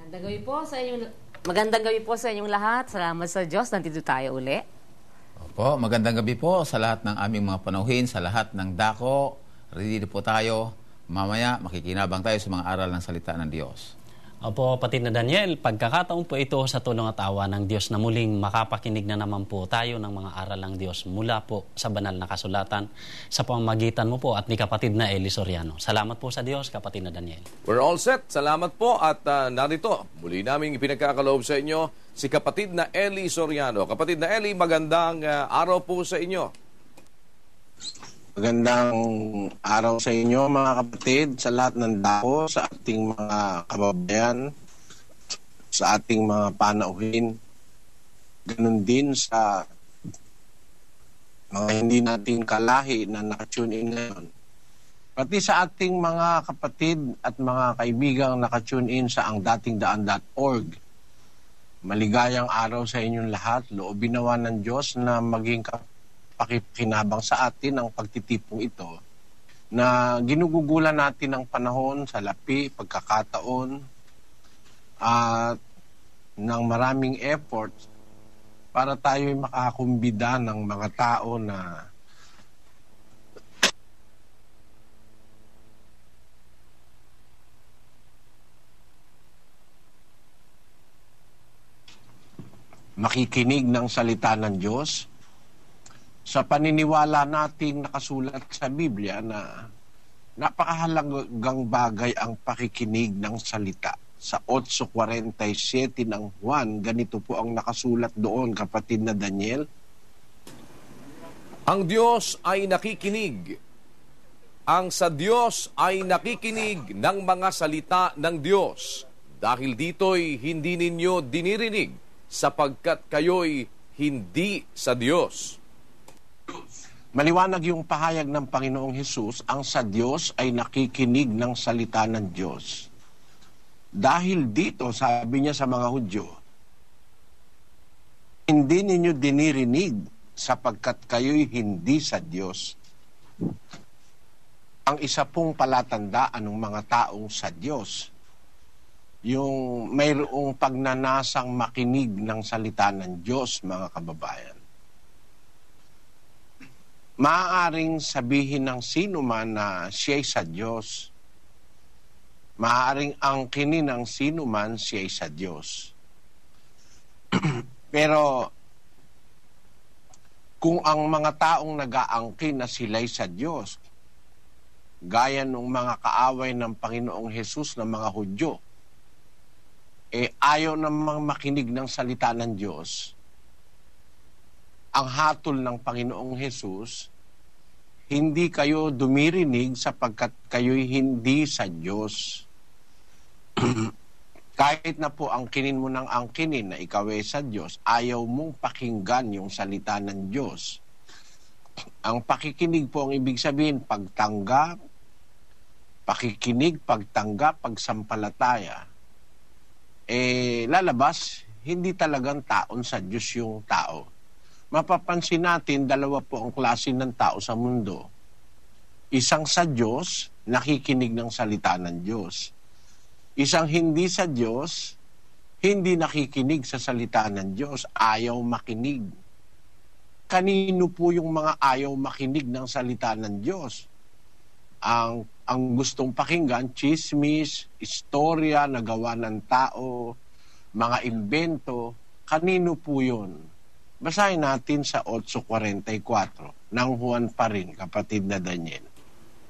Magandang gabi po sa inyong lahat. Salamat sa Diyos. Nandito tayo uli. Opo, magandang gabi po sa lahat ng aming mga panauhin, sa lahat ng dako. Ready po tayo. Mamaya makikinabang tayo sa mga aral ng salita ng Diyos. Opo, kapatid na Daniel, pagkakataon po ito sa tulong at awa ng Diyos na muling makapakinig na naman po tayo ng mga aral ng Diyos mula po sa banal na kasulatan sa pamamagitan mo po at ni kapatid na Eli Soriano. Salamat po sa Diyos, kapatid na Daniel. We're all set. Salamat po at narito, muli namin ipinagkakaloob sa inyo si kapatid na Eli Soriano. Kapatid na Eli, magandang araw po sa inyo. Magandang araw sa inyo mga kapatid, sa lahat ng dako, sa ating mga kababayan, sa ating mga panauhin. Ganun din sa mga hindi nating kalahi na nakatune in ngayon. Pati sa ating mga kapatid at mga kaibigang nakatune in sa angdatingdaan.org. Maligayang araw sa inyong lahat. Loobin nawa ng Diyos na maging pakikinabang sa atin ang pagtitipong ito na ginugugulan natin ang panahon sa lapi, pagkakataon at ng maraming effort para tayo'y makakumbida ng mga tao na makikinig ng salita ng Diyos. Sa paniniwala nating nakasulat sa Biblia na napakahalagang bagay ang pakikinig ng salita. Sa 8:47 ng Juan, ganito po ang nakasulat doon, kapatid na Daniel. Ang Diyos ay nakikinig. Ang sa Diyos ay nakikinig ng mga salita ng Diyos. Dahil dito'y hindi ninyo dinirinig sapagkat kayo'y hindi sa Diyos. Maliwanag yung pahayag ng Panginoong Hesus, ang sa Diyos ay nakikinig ng salita ng Diyos. Dahil dito, sabi niya sa mga Hudyo, hindi ninyo dinirinig sapagkat kayo'y hindi sa Diyos. Ang isa pong palatandaan ng mga taong sa Diyos, yung mayroong pagnanasang makinig ng salita ng Diyos, mga kababayan. Maaaring sabihin ng sino man na siya'y sa Diyos. Maaaring angkinin ng sino man siya'y sa Diyos. Pero kung ang mga taong nag-aangkin na sila'y sa Diyos, gaya ng mga kaaway ng Panginoong Hesus na mga Hudyo, ayaw namang makinig ng salita ng Diyos, ang hatol ng Panginoong Hesus, hindi kayo dumirinig sapagkat kayo'y hindi sa Diyos. Kahit na po angkinin mo ng angkinin na ikaw ay sa Diyos, ayaw mong pakinggan yung salita ng Diyos. Ang pakikinig po ang ibig sabihin, pagtanggap, pakikinig, pagtanggap, pagsampalataya. Lalabas, hindi talagang taon sa Diyos yung tao. Mapapansin natin, dalawa po ang klase ng tao sa mundo. Isang sa Diyos, nakikinig ng salita ng Diyos. Isang hindi sa Diyos, hindi nakikinig sa salita ng Diyos, ayaw makinig. Kanino po yung mga ayaw makinig ng salita ng Diyos? Ang gustong pakinggan, chismis, istorya, nagawa ng tao, mga imbento, kanino po yun? Basahin natin sa 8:44 ng Juan pa rin, kapatid na Daniel.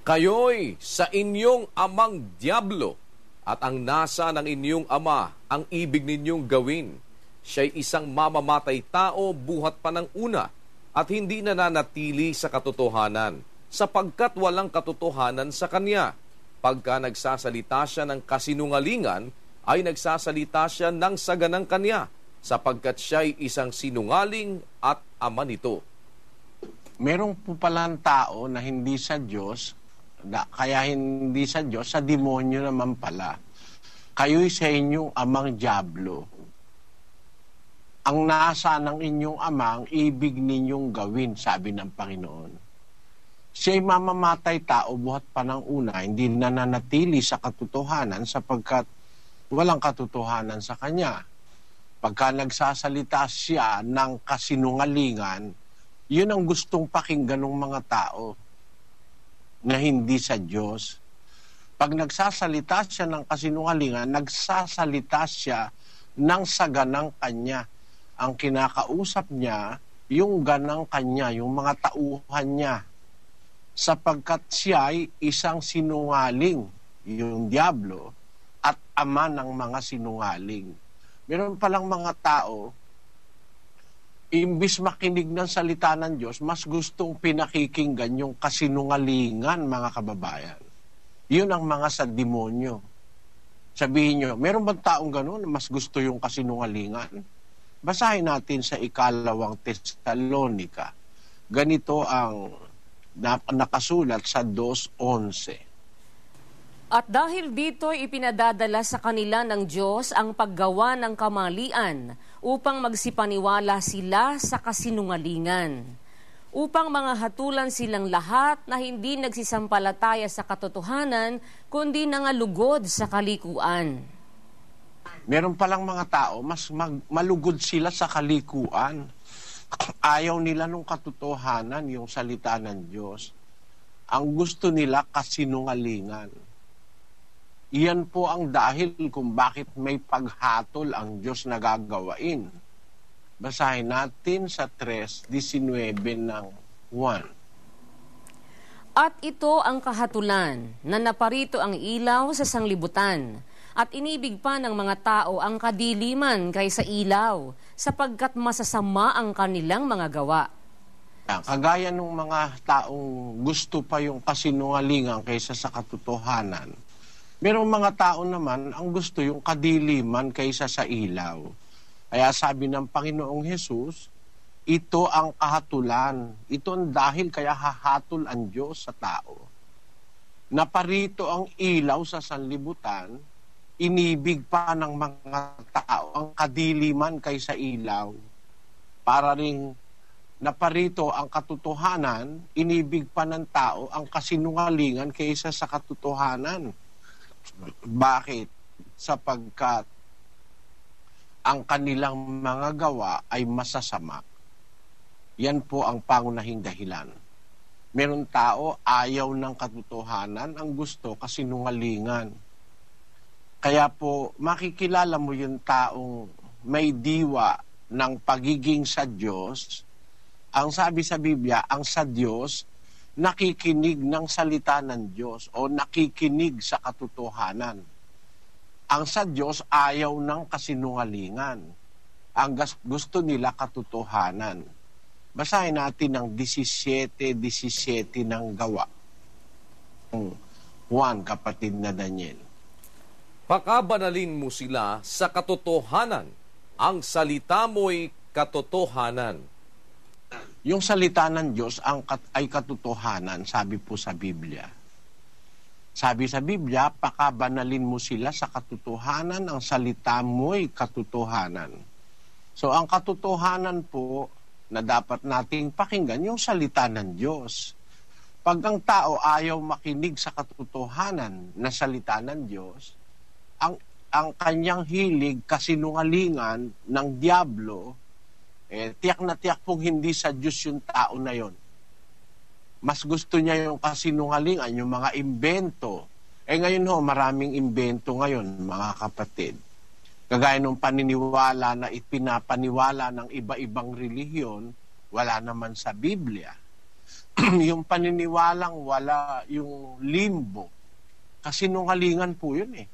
Kayo'y sa inyong amang diablo at ang nasa ng inyong ama ang ibig ninyong gawin. Siya'y isang mamamatay tao buhat pa ng una at hindi nananatili sa katotohanan sapagkat walang katotohanan sa kanya. Pagka nagsasalita siya ng kasinungalingan ay nagsasalita siya ng saganang kanya sapagkat siya'y isang sinungaling at ama nito. Merong po palang tao na hindi sa Diyos, kaya hindi sa Diyos, sa demonyo naman pala. Kayo'y sa inyong amang diablo. Ang nasa ng inyong ama, ang ibig ninyong gawin, sabi ng Panginoon. Siya'y mamamatay tao buhat pa ng una, hindi nananatili sa katotohanan sapagkat walang katotohanan sa kanya. Pagka nagsasalita siya ng kasinungalingan, yun ang gustong pakinggan ng mga tao na hindi sa Diyos. Pag nagsasalita siya ng kasinungalingan, nagsasalita siya ng sa ganang kanya. Ang kinakausap niya, yung ganang kanya, yung mga tauhan niya. Sapagkat siya ay isang sinungaling, yung diablo, at ama ng mga sinungaling. Meron palang mga tao, imbis makinig ng salita ng Diyos, mas gustong pinakikinggan yung kasinungalingan, mga kababayan. Yun ang mga sa demonyo. Sabihin nyo, meron bang taong gano'n mas gusto yung kasinungalingan? Basahin natin sa 2 Tesalonica. Ganito ang nakasulat sa 2:11. At dahil dito'y ipinadadala sa kanila ng Diyos ang paggawa ng kamalian upang magsipaniwala sila sa kasinungalingan, upang mga hatulan silang lahat na hindi nagsisampalataya sa katotohanan, kundi nangalugod sa kalikuan. Meron palang mga tao, mas malugod sila sa kalikuan. Ayaw nila nung katotohanan, yung salita ng Diyos. Ang gusto nila kasinungalingan. Iyan po ang dahil kung bakit may paghatol ang Diyos na gagawain. Basahin natin sa 3:19 ng 1. At ito ang kahatulan, na naparito ang ilaw sa sanglibutan, at inibig pa ng mga tao ang kadiliman kaysa ilaw, sapagkat masasama ang kanilang mga gawa. Kagaya ng mga taong gusto pa yung kasinungalingan kaysa sa katotohanan, merong mga tao naman ang gusto yung kadiliman kaysa sa ilaw. Kaya sabi ng Panginoong Hesus, ito ang kahatulan. Ito ang dahil kaya hahatol ang Diyos sa tao. Naparito ang ilaw sa sanlibutan, inibig pa ng mga tao ang kadiliman kaysa ilaw. Para ring naparito ang katotohanan, inibig pa ng tao ang kasinungalingan kaysa sa katotohanan. Bakit? Sapagkat ang kanilang mga gawa ay masasama. Yan po ang pangunahing dahilan. Meron tao, ayaw ng katotohanan, ang gusto kasinungalingan. Kaya po, makikilala mo yung taong may diwa ng pagiging sa Diyos. Ang sabi sa Biblia, ang sa Diyos, nakikinig ng salita ng Diyos o nakikinig sa katotohanan. Ang sa Diyos ayaw ng kasinungalingan. Ang gusto nila katotohanan. Basahin natin ang 17 ng gawa. 1, kapatid na Daniel. Pakabanalin mo sila sa katotohanan. Ang salita mo'y katotohanan. Yung salita ng Diyos ay katotohanan, sabi po sa Biblia. Sabi sa Biblia, pakabanalin mo sila sa katotohanan, ang salita mo'y katotohanan. So ang katotohanan po na dapat nating pakinggan, yung salita ng Diyos. Pag ang tao ayaw makinig sa katotohanan na salita ng Diyos, ang kanyang hilig, kasinungalingan ng diablo, tiyak na tiyak pong hindi sa Diyos yung tao na yon. Mas gusto niya yung kasinungalingan, yung mga imbento. Ngayon maraming imbento ngayon, mga kapatid. Kagaya ng paniniwala na ipinapaniwala ng iba-ibang relihiyon, wala naman sa Biblia. Yung paniniwalang wala yung limbo. Kasinungalingan po yun eh.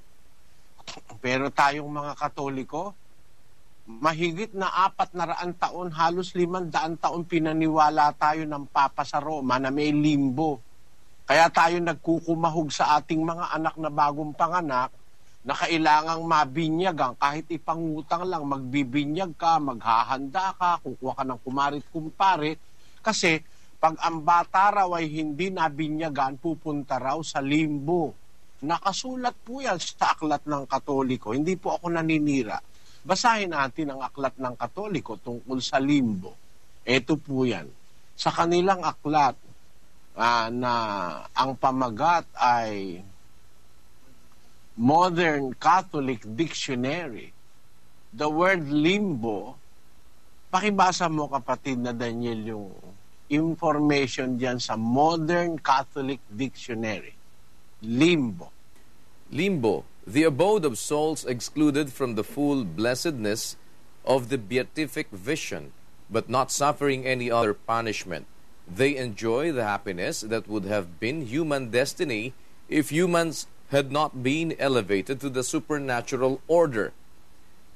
Pero tayong mga Katoliko, mahigit na 400 taon, halos 500 taon pinaniwala tayo ng Papa sa Roma na may limbo. Kaya tayo nagkukumahog sa ating mga anak na bagong panganak na kailangang mabinyagan, kahit ipangutang lang, magbibinyag ka, maghahanda ka, kukuha ka ng kumarit-kumparit. Kasi pag ang bata raw ay hindi nabinyagan, pupunta raw sa limbo. Nakasulat po yan sa aklat ng Katoliko. Hindi po ako naninira. Basahin natin ang aklat ng Katoliko tungkol sa limbo. Ito po yan. Sa kanilang aklat na ang pamagat ay Modern Catholic Dictionary, the word limbo, pakibasa mo kapatid na Daniel yung information diyan sa Modern Catholic Dictionary. Limbo. Limbo, the abode of souls excluded from the full blessedness of the beatific vision, but not suffering any other punishment. They enjoy the happiness that would have been human destiny if humans had not been elevated to the supernatural order.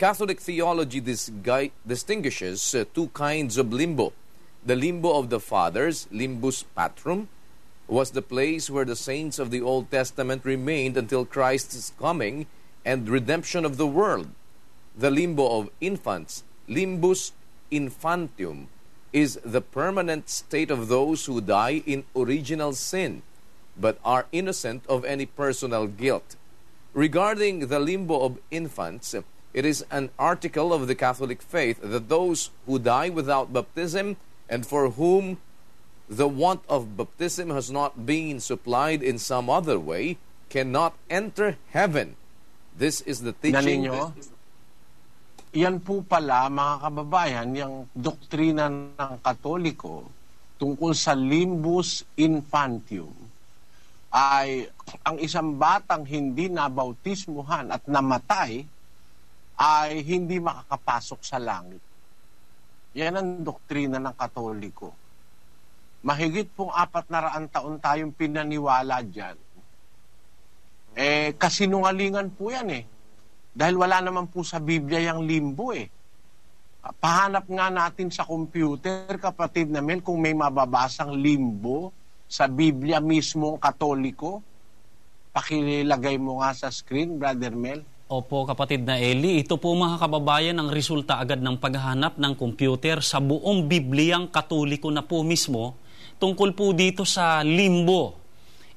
Catholic theology distinguishes two kinds of limbo. The limbo of the fathers, limbus patrum, was the place where the saints of the Old Testament remained until Christ's coming and redemption of the world. The limbo of infants, limbus infantium, is the permanent state of those who die in original sin, but are innocent of any personal guilt. Regarding the limbo of infants, it is an article of the Catholic faith that those who die without baptism and for whom the want of baptism has not been supplied in some other way cannot enter heaven. This is the teaching. Yan po pala, mga kababayan, yung doktrina ng Katoliko tungkol sa limbus infantium ay ang isang batang hindi nabautismuhan at namatay ay hindi makakapasok sa langit. Yan ang doktrina ng Katoliko. Mahigit pong 400 taon tayong pinaniwala dyan. Kasinungalingan po yan Dahil wala naman po sa Biblia yung limbo Pahanap nga natin sa computer, kapatid na Mel, kung may mababasang limbo sa Biblia mismo Katoliko. Pakilagay mo nga sa screen, Brother Mel. Opo, kapatid na Eli. Ito po mga kababayan ang resulta agad ng paghahanap ng computer sa buong Bibliang Katoliko na po mismo tungkol po dito sa limbo.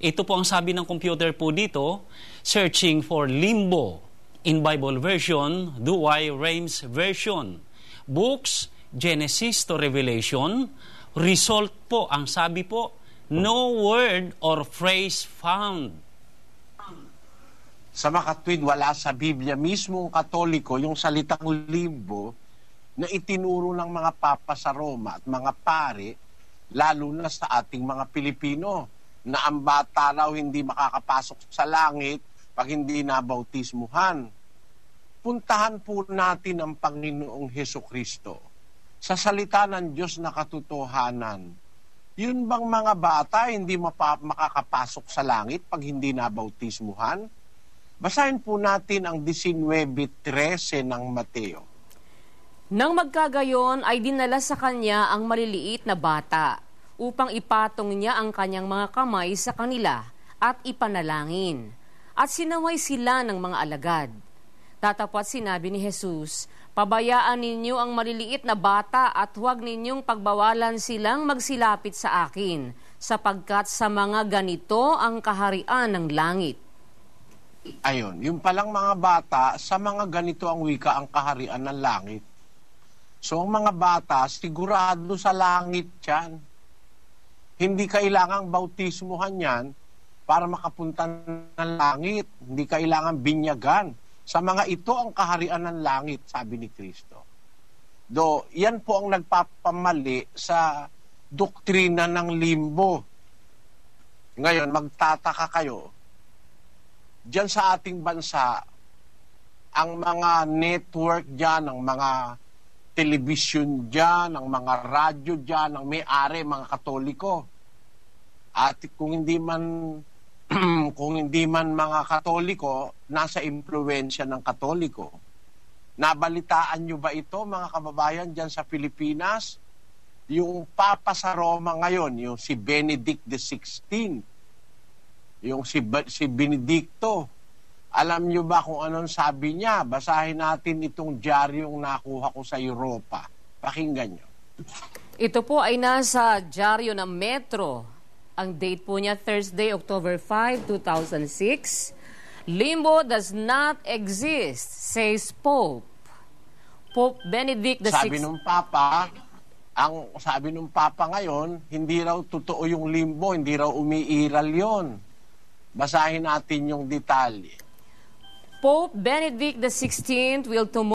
Ito po ang sabi ng computer po dito, searching for limbo. In Bible version, Douay-Rheims version. Books, Genesis to Revelation. Result po, ang sabi po, no word or phrase found. Sa makatwid, wala sa Biblia mismong Katoliko yung salitang limbo na itinuro ng mga papa sa Roma at mga pare, lalo na sa ating mga Pilipino, na ang bata raw hindi makakapasok sa langit pag hindi nabautismuhan. Puntahan po natin ang Panginoong Hesukristo sa salita ng Diyos na katotohanan. Yun bang mga bata hindi makakapasok sa langit pag hindi nabautismuhan? Basahin po natin ang 19:13 ng Mateo. Nang magkagayon ay dinala sa kanya ang maliliit na bata upang ipatong niya ang kanyang mga kamay sa kanila at ipanalangin. At sinaway sila ng mga alagad. Tatapos sinabi ni Jesus, pabayaan ninyo ang maliliit na bata at huwag ninyong pagbawalan silang magsilapit sa akin, sapagkat sa mga ganito ang kaharian ng langit. Ayon, yung palang mga bata, sa mga ganito ang wika ang kaharian ng langit. So ang mga bata, sigurado sa langit yan. Hindi kailangang bautismuhan yan para makapunta ng langit. Hindi kailangan binyagan. Sa mga ito ang kaharian ng langit, sabi ni Kristo. Do, yan po ang nagpapamali sa doktrina ng limbo. Ngayon, magtataka kayo. Diyan sa ating bansa, ang mga network dyan, ang mga television dyan, ang mga radyo dyan, ang may-ari, mga Katoliko. At kung hindi man mga Katoliko, nasa impluwensya ng Katoliko. Nabalitaan nyo ba ito, mga kababayan, dyan sa Pilipinas? Yung Papa sa Roma ngayon, yung si Benedict XVI, yung si Benedicto, alam nyo ba kung anong sabi niya? Basahin natin itong diaryong nakuha ko sa Europa. Pakinggan nyo. Ito po ay nasa dyaryo ng Metro. Ang date po niya, Thursday, October 5, 2006. Limbo does not exist, says Pope. Pope Benedict XVI. Sabi nung Papa ngayon, hindi raw totoo yung limbo, hindi raw umiiral yon. Basahin natin yung detalye. Pope Benedict XVI will tomorrow